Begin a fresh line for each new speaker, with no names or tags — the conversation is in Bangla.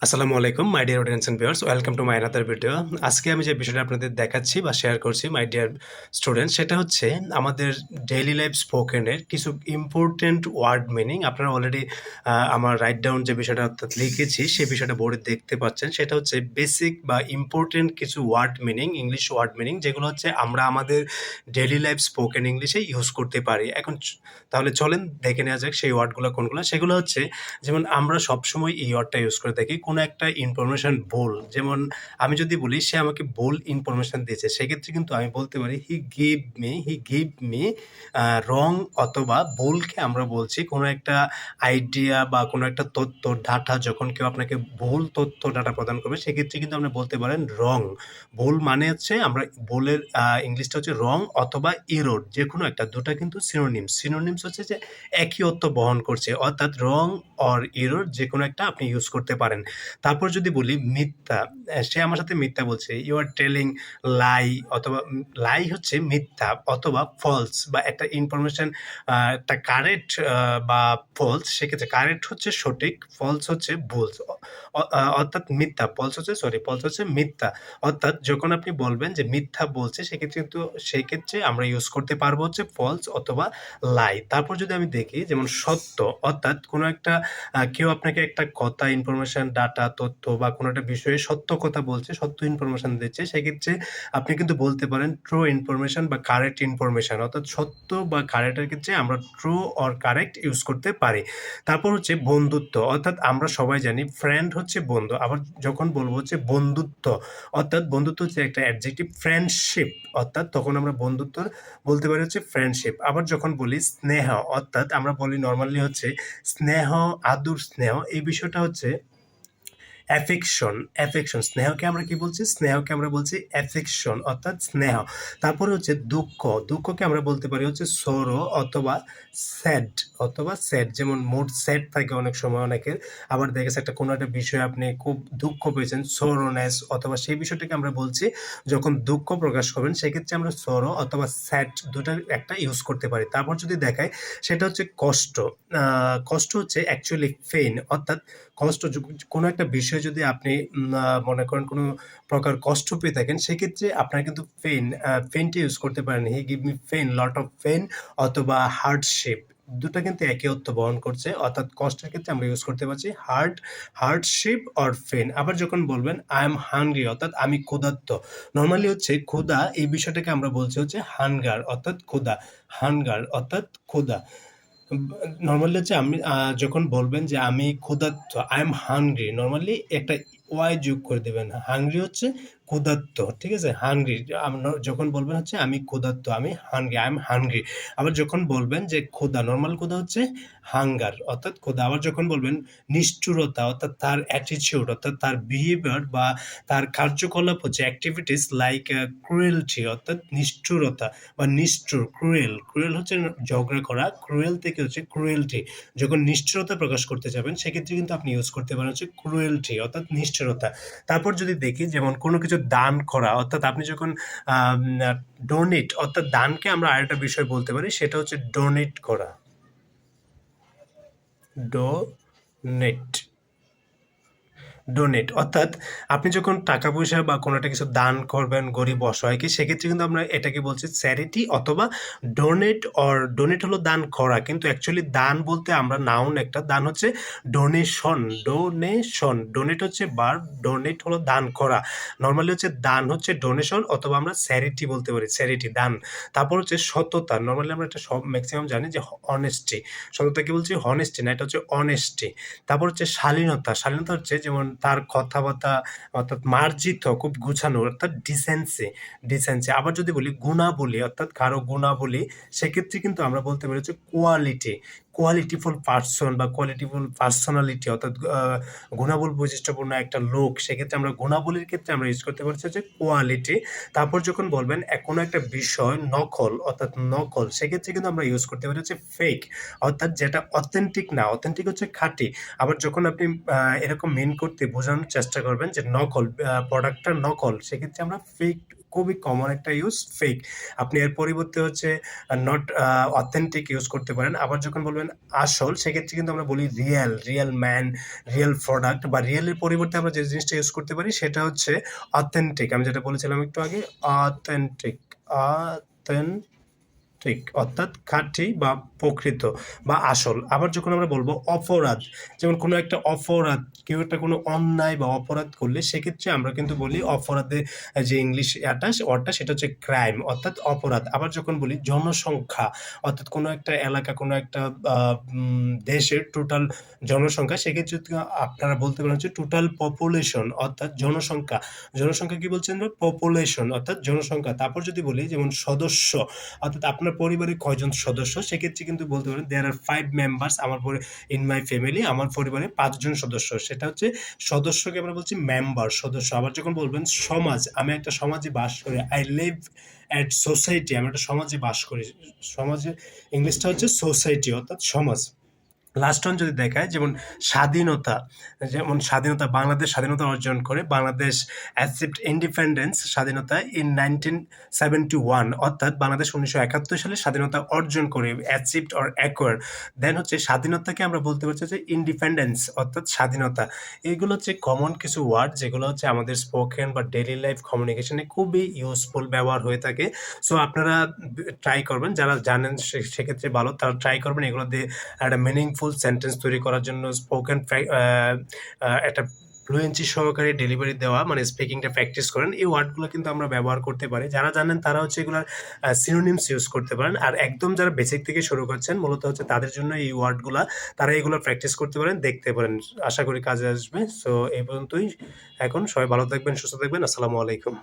আসসালামু আলাইকুম my dear audience and viewers, welcome to my another video. আজকে আমি যে বিষয়টা আপনাদের দেখাচ্ছি বা শেয়ার করছি মাই ডিয়ার স্টুডেন্টস, সেটা হচ্ছে আমাদের ডেইলি লাইফ স্পোকেনের কিছু ইম্পর্টেন্ট ওয়ার্ড মিনিং। আপনারা অলরেডি আমার রাইট ডাউন যে বিষয়টা অর্থাৎ লিখেছি সেই বিষয়টা বোর্ডে দেখতে পাচ্ছেন। সেটা হচ্ছে বেসিক বা ইম্পর্টেন্ট কিছু word meaning, English word meaning, যেগুলো হচ্ছে আমরা আমাদের ডেইলি লাইফ স্পোকেন ইংলিশে ইউজ করতে পারি। এখন তাহলে চলেন দেখে নেওয়া যাক সেই ওয়ার্ডগুলো কোনগুলো। সেগুলো হচ্ছে, যেমন আমরা সবসময় এই ওয়ার্ডটা ইউজ করে থাকি কোনো একটা ইনফরমেশন ভুল। যেমন আমি যদি বলি সে আমাকে ভুল ইনফরমেশন দিয়েছে, সেক্ষেত্রে কিন্তু আমি বলতে পারি হি গিভ মি রং, অথবা ভুলকে আমরা বলছি কোনো একটা আইডিয়া বা কোনো একটা তথ্য ডাটা, যখন কেউ আপনাকে ভুল তথ্য ডাটা প্রদান করবে সেক্ষেত্রে কিন্তু আপনি বলতে পারেন রং। ভুল মানে হচ্ছে আমরা ভুলের ইংলিশটা হচ্ছে রং অথবা এরর, যে কোনো একটা, দুটা কিন্তু সিনোনিমস হচ্ছে যে একই অর্থ বহন করছে, অর্থাৎ রং অর এরর যে কোনো একটা আপনি ইউজ করতে পারেন। তারপর যদি বলি মিথ্যা, সে আমার সাথে মিথ্যা বলছে, ইউ আর টেলিং লাই, অথবা লাই হচ্ছে মিথ্যা, অথবা ফলস বা একটা ইনফরমেশন একটা কারেক্ট বা ফলস, সেক্ষেত্রে কারেক্ট হচ্ছে সঠিক, ফলস হচ্ছে ভুল, অর্থাৎ মিথ্যা, ফলস হচ্ছে মিথ্যা। অর্থাৎ যখন আপনি বলবেন যে মিথ্যা বলছে সেক্ষেত্রে কিন্তু সেক্ষেত্রে আমরা ইউজ করতে পারবো হচ্ছে ফলস অথবা লাই। তারপর যদি আমি দেখি যেমন সত্য, অর্থাৎ কোনো একটা কেউ আপনাকে একটা কথা, ইনফরমেশন, ডাটা, তথ্য বা কোনো একটা বিষয়ে সত্য কথা বলছে, সত্য ইনফরমেশন দিচ্ছে, সেক্ষেত্রে আপনি কিন্তু বলতে পারেন ট্রু ইনফরমেশন বা কারেক্ট ইনফরমেশন। অর্থাৎ সত্য বা কারেক্টের ক্ষেত্রে আমরা ট্রু অর কারেক্ট ইউজ করতে পারি। তারপর হচ্ছে বন্ধুত্ব, অর্থাৎ আমরা সবাই জানি ফ্রেন্ড হচ্ছে বন্ধু। আবার যখন বলবো হচ্ছে বন্ধুত্ব, অর্থাৎ বন্ধুত্ব হচ্ছে একটা অ্যাডজেক্টিভ, ফ্রেন্ডশিপ, অর্থাৎ তখন আমরা বন্ধুত্ব বলতে পারি হচ্ছে ফ্রেন্ডশিপ। আবার যখন বলি স্নেহ, অর্থাৎ আমরা বলি নরমালি হচ্ছে স্নেহ, আদর, স্নেহ, এই বিষয়টা হচ্ছে অ্যাফেকশন। স্নেহকে আমরা কি বলছি? স্নেহকে আমরা বলছি অ্যাফেকশন, অর্থাৎ স্নেহ। তারপরে হচ্ছে দুঃখকে আমরা বলতে পারি হচ্ছে সরো অথবা স্যাড। যেমন মুড স্যাড থাকে অনেক সময় অনেকের। আবার দেখা যাচ্ছে একটা কোনো একটা বিষয়ে আপনি খুব দুঃখ পেয়েছেন, সরোনেস, অথবা সেই বিষয়টাকে আমরা বলছি যখন দুঃখ প্রকাশ করবেন সেক্ষেত্রে আমরা সরো অথবা স্যাড দুটার একটা ইউজ করতে পারি। তারপর যদি দেখাই সেটা হচ্ছে কষ্ট। কষ্ট হচ্ছে অ্যাকচুয়ালি পেইন, অর্থাৎ কষ্ট কোনো একটা বিষয় যদি আপনি মনে করেন কোনো প্রকার কষ্ট পেয়ে থাকেন সেক্ষেত্রে আপনারা কিন্তু পেইনটা ইউজ করতে পারেন। হি give me pain, lot of pain, অথবা হার্ডশিপ, দুটো কিন্তু একই অর্থ বহন করছে। অর্থাৎ কষ্টের ক্ষেত্রে আমরা ইউজ করতে পারছি হার্ডশিপ অর পেইন। আবার যখন বলবেন আই এম হাংরি, অর্থাৎ আমি ক্ষুধার্ত, নরমালি হচ্ছে ক্ষুধা এই বিষয়টাকে আমরা বলছি হচ্ছে হানগার, অর্থাৎ ক্ষুধা, হানগার অর্থাৎ ক্ষুধা। নরমালি হচ্ছে আমি যখন বলবেন যে আমি ক্ষুধার্ত, আই এম হাংরি, নরমালি একটা ওয়াই যোগ করে দেবেন। হাংরি হচ্ছে ক্ষুধার্ত, ঠিক আছে? হাংরি যখন বলবেন হচ্ছে আমি ক্ষুধার্ত, আমি হাংরি, আই এম হাংরি। আবার যখন বলবেন যে ক্ষুধা, নরমাল ক্ষুধা হচ্ছে হাঙ্গার, অর্থাৎ ক্ষুধা। আবার যখন বলবেন নিষ্ঠুরতা, অর্থাৎ তার অ্যাটিটিউড, অর্থাৎ তার বিহেভিয়ার বা তার কার্যকলাপ হচ্ছে অ্যাক্টিভিটিস লাইক ক্রুয়েলটি, অর্থাৎ নিষ্ঠুরতা বা নিষ্ঠুর, ক্রুয়েল হচ্ছে ঝগড়া করা, ক্রুয়েল থেকে হচ্ছে ক্রুয়েলটি। যখন নিষ্ঠুরতা প্রকাশ করতে যাবেন সেক্ষেত্রে কিন্তু আপনি ইউজ করতে পারেন হচ্ছে ক্রুয়েলটি, অর্থাৎ নিষ্ঠুরতা। তারপর যদি দেখি যেমন কোনো কিছু দান করা, অর্থাৎ আপনি যখন ডোনেট, অর্থাৎ দানকে আমরা আরেকটা বিষয় বলতে পারি সেটা হচ্ছে ডোনেট করা, ডোনেট ডোনেট, অর্থাৎ আপনি যখন টাকা পয়সা বা কোনো একটা কিছু দান করবেন গরিব অসহায়কে, সেক্ষেত্রে কিন্তু আমরা এটাকে বলছি চ্যারিটি অথবা ডোনেট হলো দান করা, কিন্তু অ্যাকচুয়ালি দান বলতে আমরা নাউন একটা, দান হচ্ছে ডোনেট হচ্ছে ভার্ব, ডোনেট হলো দান করা। নর্মালি হচ্ছে দান হচ্ছে ডোনেশন, অথবা আমরা চ্যারিটি বলতে পারি, চ্যারিটি দান। তারপর হচ্ছে সততা, নর্মালি আমরা একটা সব ম্যাক্সিমাম জানি যে অনেস্টি, সততা কি বলছি? হনেস্টি না, এটা হচ্ছে অনেস্টি। তারপর হচ্ছে শালীনতা হচ্ছে যেমন তার কথাবার্তা, অর্থাৎ মার্জিত, খুব গুছানো, অর্থাৎ ডিসেন্সি। আবার যদি বলি গুণাবলী, অর্থাৎ কারো গুণাবলী, সেক্ষেত্রে কিন্তু আমরা বলতে পারি হচ্ছে কোয়ালিটিফুল পার্সন বা কোয়ালিটিফুল পার্সোনালিটি, অর্থাৎ গুণাবল বৈশিষ্ট্যপূর্ণ একটা লোক, সেক্ষেত্রে আমরা গুণাবলীর ক্ষেত্রে আমরা ইউজ করতে পারছি হচ্ছে কোয়ালিটি। তারপর যখন বলবেন কোনো একটা বিষয় নকল, অর্থাৎ নকল, সেক্ষেত্রে কিন্তু আমরা ইউজ করতে পারি হচ্ছে ফেক, অর্থাৎ যেটা অথেন্টিক না, অথেন্টিক হচ্ছে খাঁটি। আবার যখন আপনি এরকম মিন করতে বোঝানোর চেষ্টা করবেন যে নকল, প্রোডাক্টটা নকল, সেক্ষেত্রে আমরা ফেক খুবই কমন একটা ইউজ ফেক। আপনি এর পরিবর্তে হচ্ছে নট অথেন্টিক ইউজ করতে পারেন। আবার যখন বলবেন আসল, সেক্ষেত্রে কিন্তু আমরা বলি Real, Real man, Real product বা রিয়েলের পরিবর্তে আমরা যে জিনিসটা ইউজ করতে পারি সেটা হচ্ছে অথেন্টিক। আমি যেটা বলেছিলাম একটু আগে, অথেন্টিক, ঠিক, অর্থাৎ খাঁটি বা প্রকৃত বা আসল। আবার যখন আমরা বলবো অপরাধ, যেমন কোনো একটা অপরাধ, কেউ একটা কোনো অন্যায় বা অপরাধ করলে সেক্ষেত্রে আমরা কিন্তু বলি অপরাধে যে ইংলিশ ওয়ার্ডটা সেটা হচ্ছে ক্রাইম, অর্থাৎ অপরাধ। আবার যখন বলি জনসংখ্যা, অর্থাৎ কোনো একটা এলাকা, কোনো একটা দেশের টোটাল জনসংখ্যা, সেক্ষেত্রে আপনারা বলতে পারেন হচ্ছে টোটাল পপুলেশন, অর্থাৎ জনসংখ্যা। জনসংখ্যা কি বলছেন? পপুলেশন, অর্থাৎ জনসংখ্যা। তারপর যদি বলি যেমন সদস্য, অর্থাৎ আপনার পরিবারে কয়জন সদস্য, সেক্ষেত্রে কিন্তু বলতে পারেন দেয়ার আর 5 মেম্বার্স আমার ইন মাই ফ্যামিলি, আমার পরিবারে 5 জন সদস্য। সেটা হচ্ছে সদস্যকে আমরা বলছি মেম্বার, সদস্য। আবার যখন বলবেন সমাজ, আমি একটা সমাজে বাস করি, আই লিভ এট সোসাইটি, আমি একটা সমাজে বাস করি। সমাজে ইংলিশটা হচ্ছে সোসাইটি, অর্থাৎ সমাজ। লাস্ট ওয়ান যদি দেখায়, যেমন স্বাধীনতা, যেমন স্বাধীনতা, বাংলাদেশ স্বাধীনতা অর্জন করে, বাংলাদেশ অ্যাচিভড ইন্ডিপেন্ডেন্স, স্বাধীনতা ইন 1971, অর্থাৎ বাংলাদেশ 1971 সালে স্বাধীনতা অর্জন করে, অ্যাচিভড অর অ্যাকোয়ার। দেন হচ্ছে স্বাধীনতাকে আমরা বলতে পারছি যে ইন্ডিপেন্ডেন্স, অর্থাৎ স্বাধীনতা। এইগুলো হচ্ছে কমন কিছু ওয়ার্ড যেগুলো হচ্ছে আমাদের স্পোকেন বা ডেইলি লাইফ কমিউনিকেশনে খুবই ইউজফুল ব্যবহার হয়ে থাকে। সো আপনারা ট্রাই করবেন, যারা জানেন সেক্ষেত্রে ভালো, তারা ট্রাই করবেন এগুলো দিয়ে একটা মিনিংফুল সেন্টেন্স তৈরি করার জন্য। স্পোকেন একটা ফ্লুয়েন্সি সহকারে ডেলিভারি দেওয়া, মানে স্পিকিংটা প্র্যাকটিস করেন। এই ওয়ার্ডগুলো কিন্তু আমরা ব্যবহার করতে পারি। যারা জানেন তারা হচ্ছে এগুলার সিনোনিমস ইউজ করতে পারেন। আর একদম যারা বেসিক থেকে শুরু করছেন, মূলত হচ্ছে তাদের জন্য এই ওয়ার্ডগুলা, তারা এগুলো প্র্যাকটিস করতে পারেন, দেখতে পারেন। আশা করি কাজে আসবে। সো এই পর্যন্তই এখন। সবাই ভালো থাকবেন, সুস্থ থাকবেন। আসসালামু আলাইকুম।